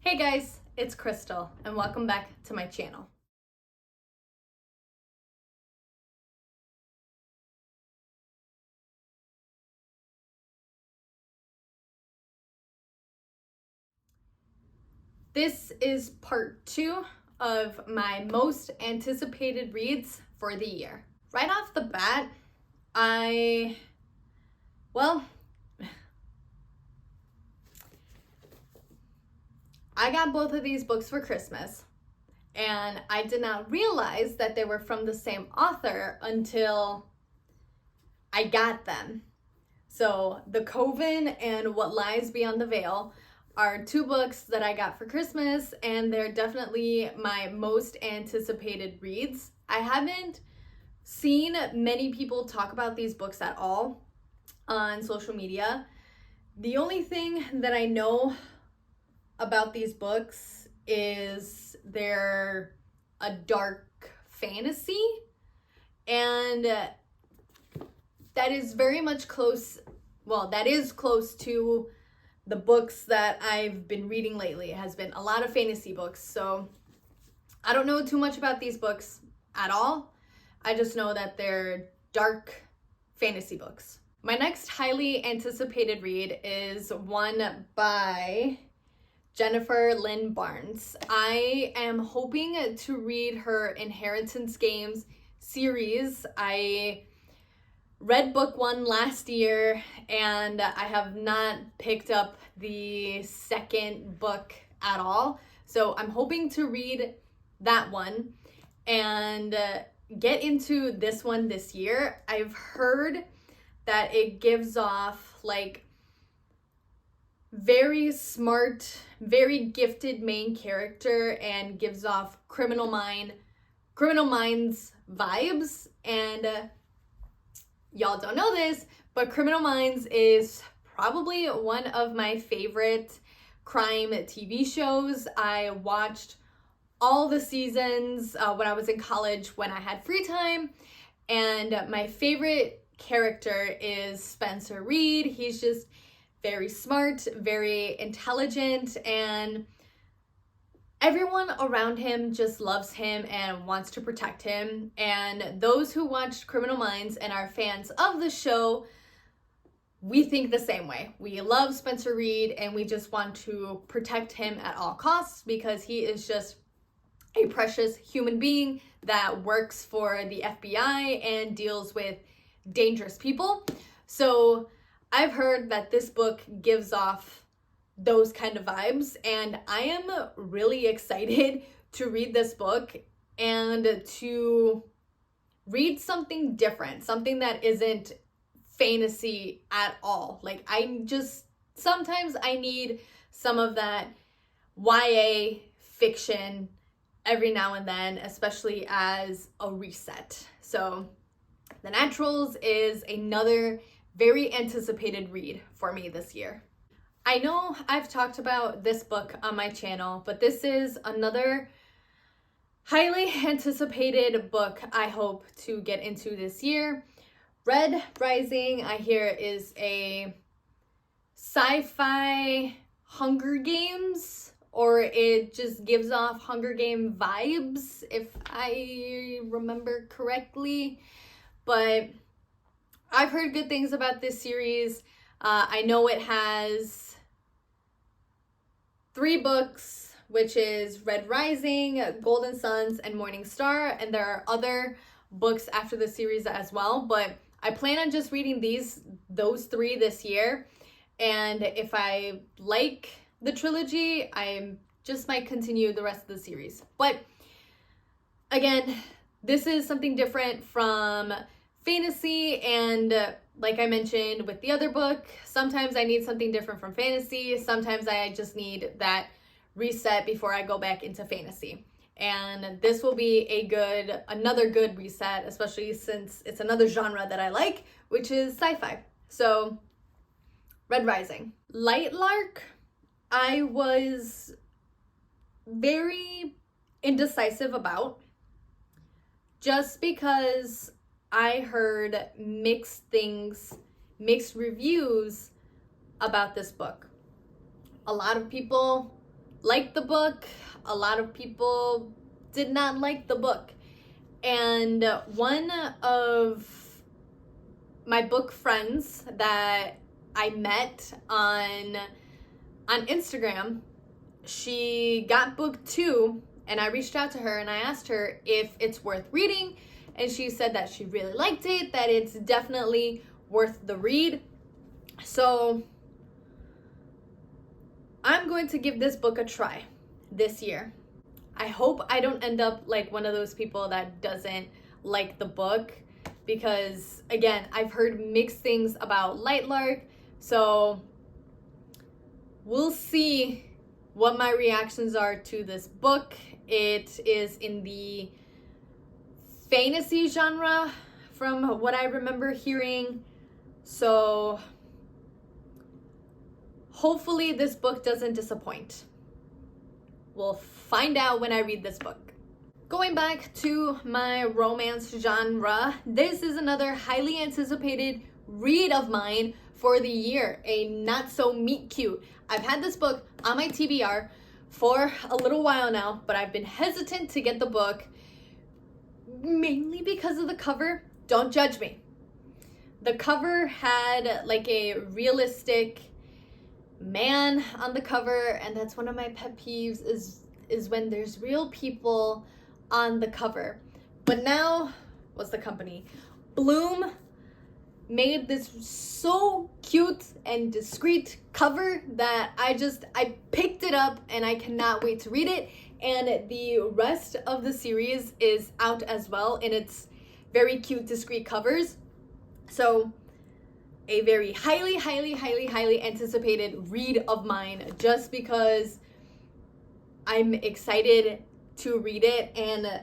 Hey guys, it's Crystal and welcome back to my channel. This is part 2 of my most anticipated reads for the year. Right off the bat, I got both of these books for Christmas, and I did not realize that they were from the same author until I got them. So, The Coven and What Lies Beyond the Veil are two books that I got for Christmas, and they're definitely my most anticipated reads. I haven't seen many people talk about these books at all on social media. The only thing that I know about these books is they're a dark fantasy, and that is very much close to the books that I've been reading lately. It has been a lot of fantasy books, so I don't know too much about these books at all. I just know that they're dark fantasy books. My next highly anticipated read is one by Jennifer Lynn Barnes. I am hoping to read her Inheritance Games series. I read book 1 last year, and I have not picked up the second book at all. So I'm hoping to read that one and get into this one this year. I've heard that it gives off like very smart, very gifted main character and gives off Criminal Minds vibes. And y'all don't know this, but Criminal Minds is probably one of my favorite crime TV shows. I watched all the seasons when I was in college when I had free time, and my favorite character is Spencer Reed. He's just very smart, very intelligent, and everyone around him just loves him and wants to protect him. And those who watched Criminal Minds and are fans of the show, we think the same way. We love Spencer Reed and we just want to protect him at all costs because he is just a precious human being that works for the FBI and deals with dangerous people. So I've heard that this book gives off those kind of vibes, and I am really excited to read this book and to read something different, something that isn't fantasy at all. Like, sometimes I need some of that YA fiction every now and then, especially as a reset. So The Naturals is another very anticipated read for me this year. I know I've talked about this book on my channel, but this is another highly anticipated book I hope to get into this year. Red Rising, I hear, is a sci-fi Hunger Games, or it just gives off Hunger Game vibes, if I remember correctly. But I've heard good things about this series. I know it has 3 books, which is Red Rising, Golden Sons, and Morning Star, and there are other books after the series as well, but I plan on just reading those 3 this year, and if I like the trilogy, I just might continue the rest of the series. But again, this is something different from fantasy, and like I mentioned with the other book, sometimes I need something different from fantasy. Sometimes I just need that reset before I go back into fantasy. And this will be another good reset, especially since it's another genre that I like, which is sci-fi. So, Red Rising. Lightlark, I was very indecisive about, just because I heard mixed reviews about this book. A lot of people liked the book. A lot of people did not like the book. And one of my book friends that I met on Instagram, she got book 2, and I reached out to her and I asked her if it's worth reading, and she said that she really liked it, that it's definitely worth the read. So I'm going to give this book a try this year. I hope I don't end up like one of those people that doesn't like the book, because again, I've heard mixed things about Lightlark, so we'll see what my reactions are to this book. It is in the fantasy genre from what I remember hearing, so hopefully this book doesn't disappoint. We'll find out when I read this book. Going back to my romance genre, this is another highly anticipated read of mine for the year, a not so meet cute. I've had this book on my TBR for a little while now, but I've been hesitant to get the book, mainly because of the cover. Don't judge me. The cover had like a realistic man on the cover, and that's one of my pet peeves is when there's real people on the cover. But now, what's the company? Bloom made this so cute and discreet cover that I picked it up and I cannot wait to read it. And the rest of the series is out as well in its very cute discreet covers. So a very highly anticipated read of mine, just because I'm excited to read it, and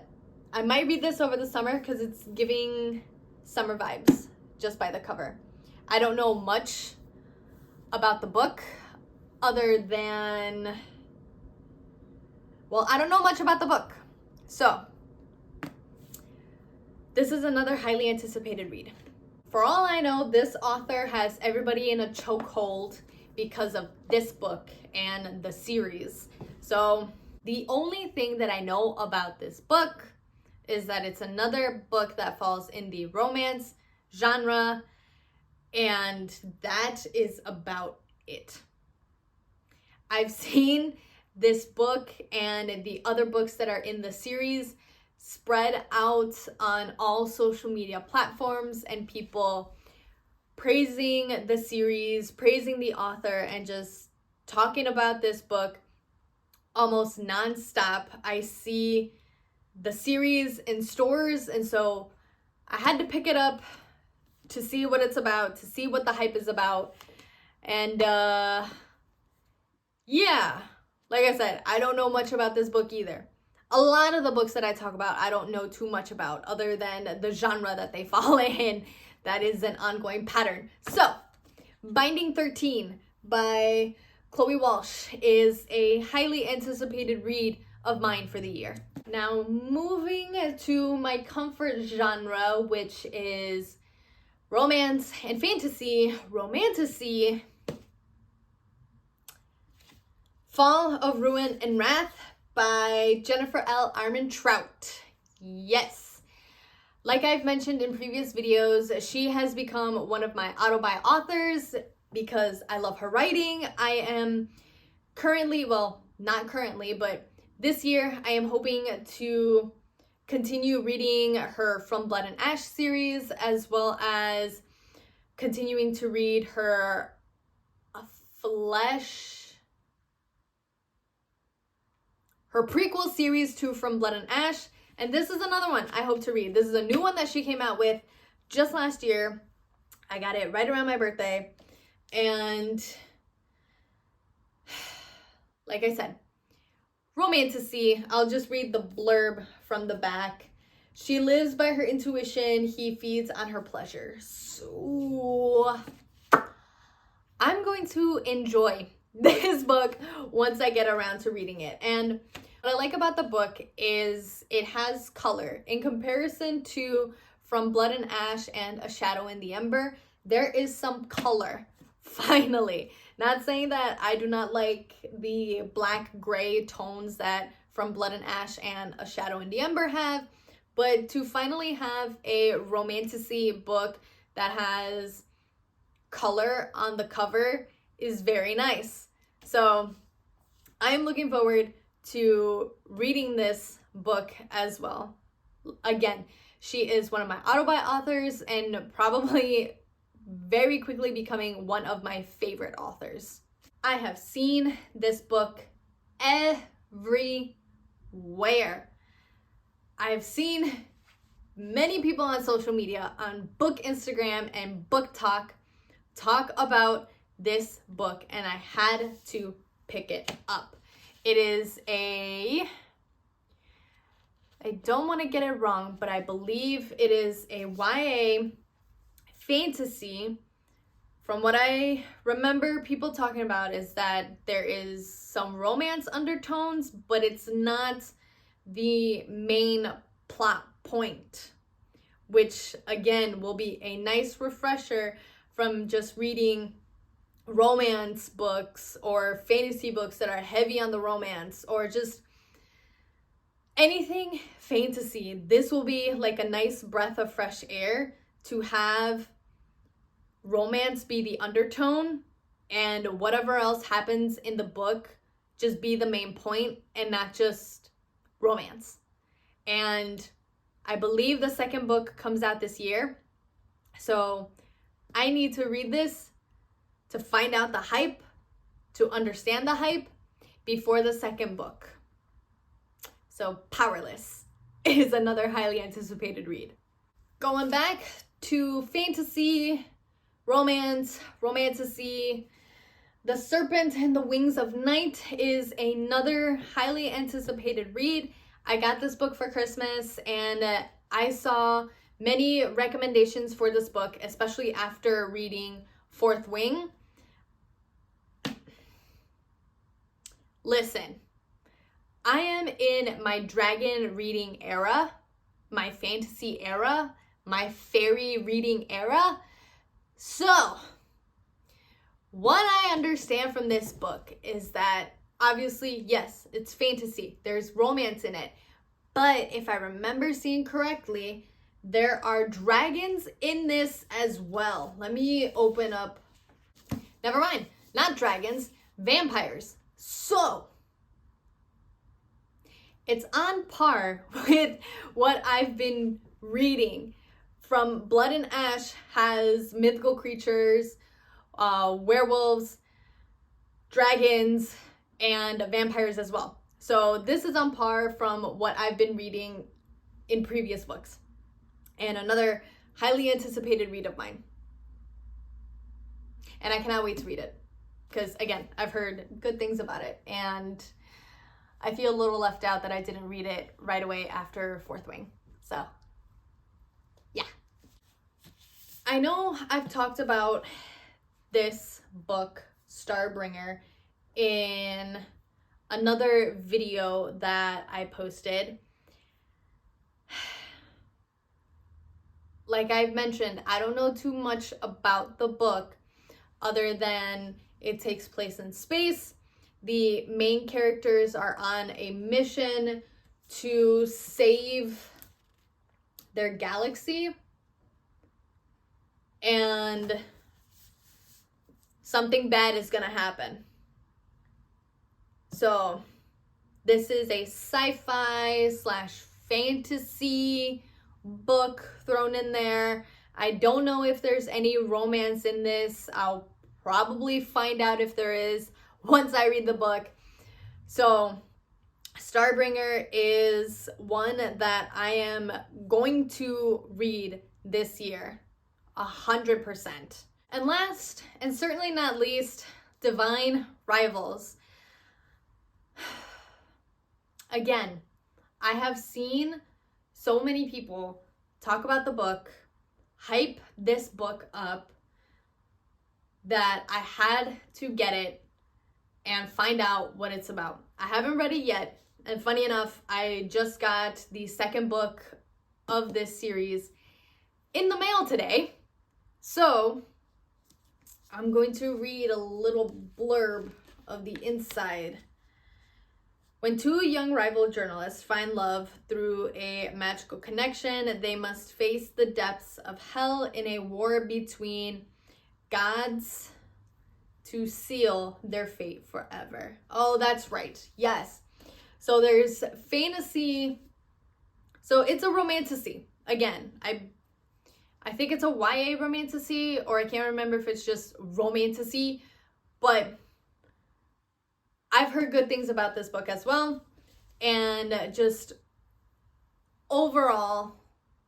I might read this over the summer because it's giving summer vibes just by the cover. I don't know much about the book other than, well, I don't know much about the book. So this is another highly anticipated read. For all I know, this author has everybody in a chokehold because of this book and the series. So the only thing that I know about this book is that it's another book that falls in the romance genre, and that is about it. I've seen this book and the other books that are in the series spread out on all social media platforms, and people praising the series, praising the author, and just talking about this book almost nonstop. I see the series in stores, and so I had to pick it up to see what it's about, to see what the hype is about. And yeah, like I said, I don't know much about this book either. A lot of the books that I talk about, I don't know too much about, other than the genre that they fall in. That is an ongoing pattern. So, Binding 13 by Chloe Walsh is a highly anticipated read of mine for the year. Now, moving to my comfort genre, which is romance and fantasy, romantasy, Fall of Ruin and Wrath by Jennifer L. Armentrout. Yes. Like I've mentioned in previous videos, she has become one of my auto-buy authors because I love her writing. I am currently, well, not currently, but this year I am hoping to continue reading her From Blood and Ash series, as well as continuing to read her her prequel series to From Blood and Ash. And this is another one I hope to read. This is a new one that she came out with just last year. I got it right around my birthday. And like I said, romantasy. I'll just read the blurb from the back. She lives by her intuition. He feeds on her pleasure. So I'm going to enjoy this book once I get around to reading it. And what I like about the book is it has color. In comparison to From Blood and Ash and A Shadow in the Ember, there is some color, finally. Not saying that I do not like the black gray tones that From Blood and Ash and A Shadow in the Ember have, but to finally have a romantasy book that has color on the cover is very nice. So I am looking forward to reading this book as well. Again, she is one of my auto-buy authors and probably very quickly becoming one of my favorite authors. I have seen this book everywhere. I've seen many people on social media, on Bookstagram and Booktok, talk about this book, and I had to pick it up. It is I don't want to get it wrong, but I believe it is a YA fantasy. From what I remember people talking about is that there is some romance undertones, but it's not the main plot point, which again will be a nice refresher from just reading romance books or fantasy books that are heavy on the romance or just anything fantasy. This will be like a nice breath of fresh air to have romance be the undertone and whatever else happens in the book just be the main point and not just romance. And I believe the second book comes out this year, so I need to read this to find out the hype, to understand the hype before the second book. So Powerless is another highly anticipated read. Going back to fantasy, romance, romantasy, The Serpent and the Wings of Night is another highly anticipated read. I got this book for Christmas and I saw many recommendations for this book, especially after reading Fourth Wing. Listen, I am in my dragon reading era, my fantasy era, my fairy reading era. So, what I understand from this book is that obviously, yes, it's fantasy. There's romance in it. But if I remember seeing correctly, there are dragons in this as well. Let me open up. Never mind. Not dragons, vampires. So, it's on par with what I've been reading. From Blood and Ash has mythical creatures, werewolves, dragons, and vampires as well. So this is on par from what I've been reading in previous books. And another highly anticipated read of mine. And I cannot wait to read it. Because again, I've heard good things about it. And I feel a little left out that I didn't read it right away after Fourth Wing. So, yeah. I know I've talked about this book, Starbringer, in another video that I posted. Like I've mentioned, I don't know too much about the book other than it takes place in space. The main characters are on a mission to save their galaxy, and something bad is gonna happen. So this is a sci-fi / fantasy book thrown in there. I don't know if there's any romance in this. I'll probably find out if there is once I read the book. So Starbringer is one that I am going to read this year, 100%. And last, and certainly not least, Divine Rivals. Again, I have seen so many people talk about the book, hype this book up, that I had to get it and find out what it's about. I haven't read it yet, and funny enough, I just got the second book of this series in the mail today. So I'm going to read a little blurb of the inside. When two young rival journalists find love through a magical connection, they must face the depths of hell in a war between gods to seal their fate forever. Oh, that's right. Yes. So there's fantasy. So it's a romantasy. Again, I think it's a YA romantasy, or I can't remember if it's just romantasy, but I've heard good things about this book as well. And just overall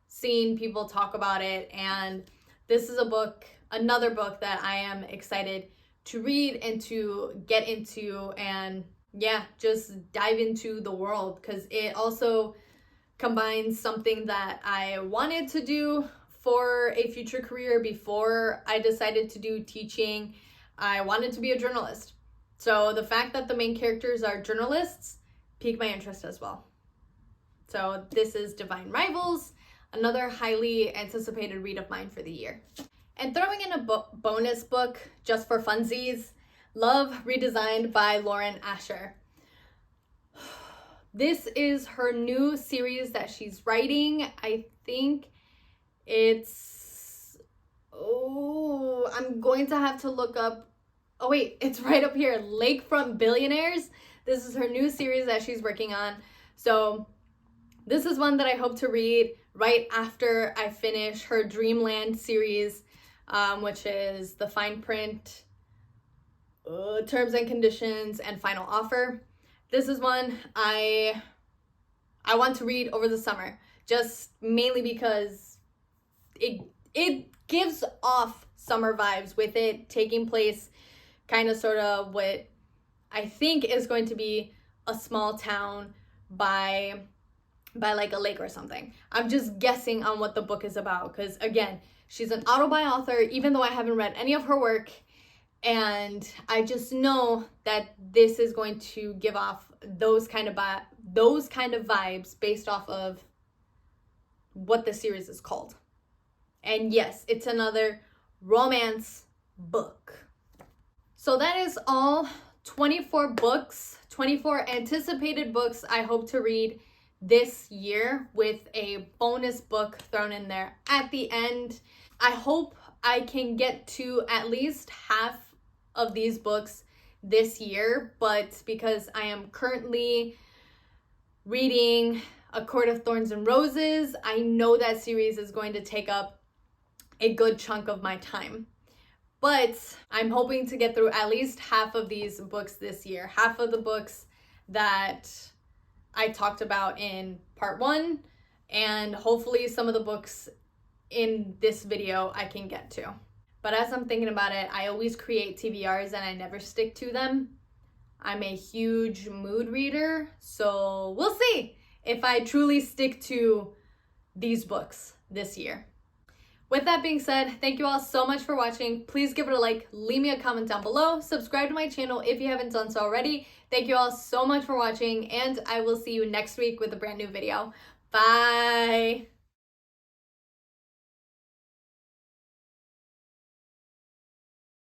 seeing people talk about it. And this is a book, another book that I am excited to read and to get into, and yeah, just dive into the world, because it also combines something that I wanted to do for a future career before I decided to do teaching. I wanted to be a journalist. So the fact that the main characters are journalists piqued my interest as well. So this is Divine Rivals, another highly anticipated read of mine for the year. And throwing in a bonus book just for funsies, Love Redesigned by Lauren Asher. This is her new series that she's writing. I think it's, I'm going to have to look up. Oh wait, it's right up here. Lakefront Billionaires. This is her new series that she's working on. So this is one that I hope to read right after I finish her Dreamland series, which is the fine print, terms and conditions, and final offer. This is one I want to read over the summer, just mainly because it gives off summer vibes with it taking place kind of sort of what I think is going to be a small town by like a lake or something. I'm just guessing on what the book is about, because again, she's an auto-buy author, even though I haven't read any of her work. And I just know that this is going to give off those kind of vibes based off of what the series is called. And yes, it's another romance book. So that is all 24 books, 24 anticipated books I hope to read this year, with a bonus book thrown in there at the end. I hope I can get to at least half of these books this year, but because I am currently reading A Court of Thorns and Roses, I know that series is going to take up a good chunk of my time. But I'm hoping to get through at least half of these books this year, half of the books that I talked about in part 1, and hopefully some of the books in this video I can get to. But as I'm thinking about it, I always create TBRs and I never stick to them. I'm a huge mood reader, so we'll see if I truly stick to these books this year. With that being said, thank you all so much for watching. Please give it a like, leave me a comment down below, subscribe to my channel if you haven't done so already. Thank you all so much for watching, and I will see you next week with a brand new video. Bye!